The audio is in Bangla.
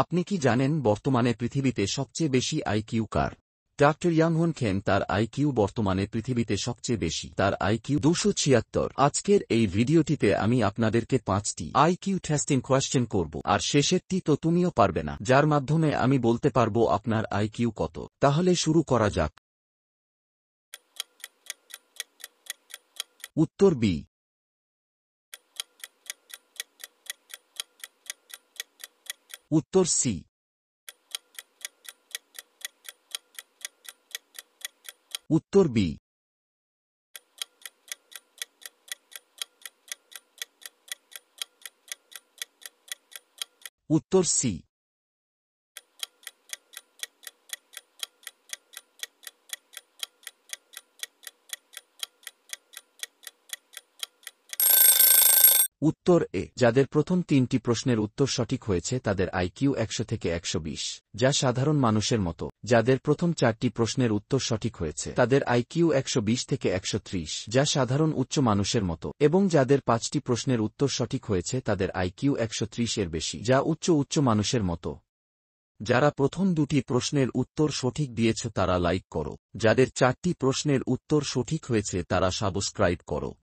আপনি কি জানেন বর্তমানে পৃথিবীতে সবচেয়ে বেশি আইকিউ কার? ডক্টর ইয়াংহুন খেন তার আইকিউ বর্তমানে পৃথিবীতে সবচেয়ে বেশি, তার আইকিউ 276। আজকের এই ভিডিওটিতে আমি আপনাদেরকে 5টি আইকিউ টেস্টিং কোয়েশ্চেন করব, আর শেষেরটি তো তুমিও পারবে না, যার মাধ্যমে আমি বলতে পারবো আপনার আইকিউ কত। তাহলে শুরু করা যাক। উত্তর বি। উত্তর সি। উত্তর বি। উত্তর সি। উত্তর এ। যাদের প্রথম 3টি প্রশ্নের উত্তর সঠিক হয়েছে তাদের আইকিউ 100 থেকে 120, যা সাধারণ মানুষের মতো। যাদের প্রথম 4টি প্রশ্নের উত্তর সঠিক হয়েছে তাদের আইকিউ 120 থেকে 130, যা সাধারণ উচ্চ মানুষের মতো। এবং যাদের 5টি প্রশ্নের উত্তর সঠিক হয়েছে তাদের আইকিউ 130 এর বেশি, যা উচ্চ মানুষের মতো। যারা প্রথম 2টি প্রশ্নের উত্তর সঠিক দিয়েছ তারা লাইক করো। যাদের 4টি প্রশ্নের উত্তর সঠিক হয়েছে তারা সাবস্ক্রাইব করো।